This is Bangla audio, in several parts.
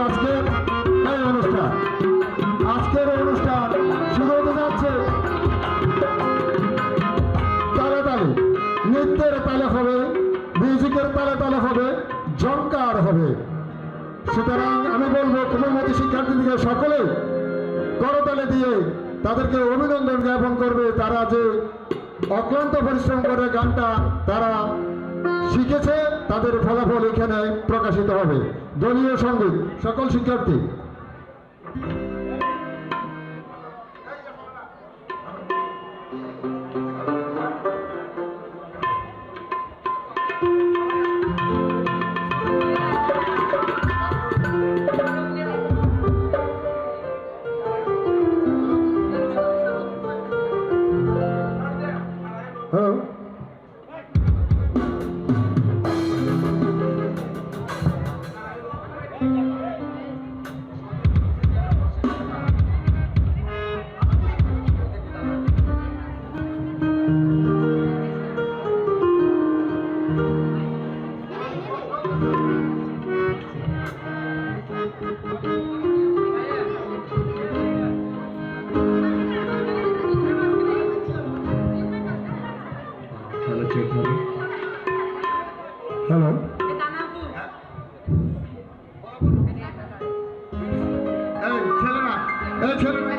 আজকের এই অনুষ্ঠান। আজকের অনুষ্ঠান শুরু হতে যাচ্ছে তালে তালে, নৃত্যের তালে হবে, মিউজিকের তালে তালে হবে, জঙ্কার হবে। সুতরাং আমি বলবো কোমলমতি শিক্ষার্থীদের সকলে করতালে দিয়ে তাদেরকে অভিনন্দন জ্ঞাপন করবে। তারা যে অক্লান্ত পরিশ্রম করে গানটা তারা শিখেছে, তাদের ফলাফল এখানে প্রকাশিত হবে। দলীয় সঙ্গীত সকল শিক্ষার্থী। হ্যালো, ছেলেরা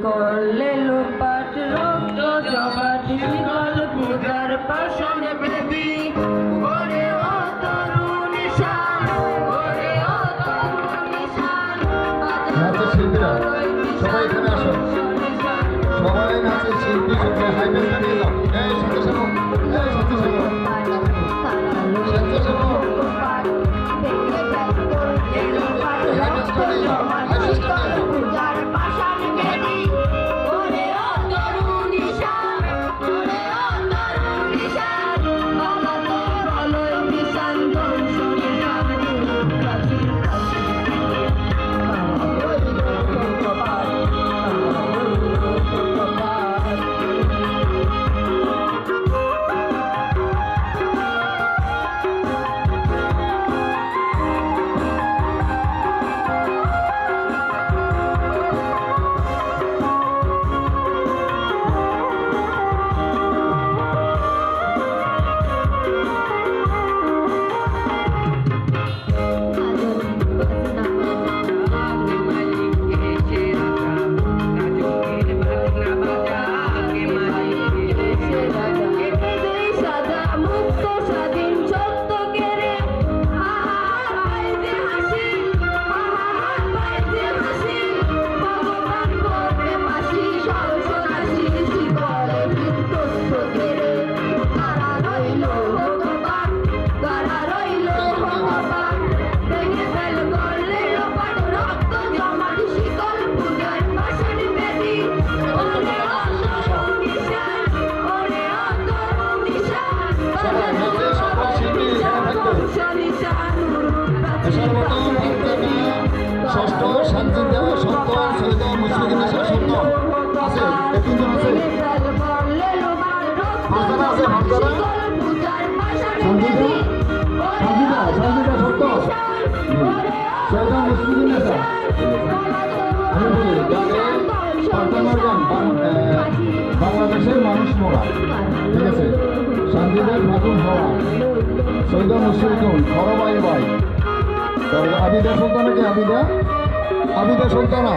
করলে লোপাট রক্ত জবাটি গল পূজার পাশনে বেবি ওরে ও তরুণ শান, ওরে ও তরুণ শান। নাচের শিল্পীরা সবাই এখানে আসো, সবাই নাচের শিল্পী সবাই হাইবেসটা নিয়ে যাও। এই স্বেচ্ছাসেবক, এই স্বেচ্ছাসেবক, স্বেচ্ছাসেবক হাইবেসটা নিয়ে যাও, হাইবেসটা নিয়ে যাও। ষষ্ঠ শান্তিদা সপ্তম ছেলেদা মুশফিকুন নেশা সপ্তম আছে, তিনজন আছে, ফারজানা আছে, ফারজানা সঞ্জিতা সপ্তম, ছয়টা মুশফিকুন নেশা। আমি বলি গানে পার্টনার গান বাংলাদেশের মানুষ মোড়া, ঠিক আছে। সজীবের ফাগুন হওয়া সৈয়দা মুশরিকুন খরবাই বাই আবিদা সুলতানা কি আবিদা সুলতানা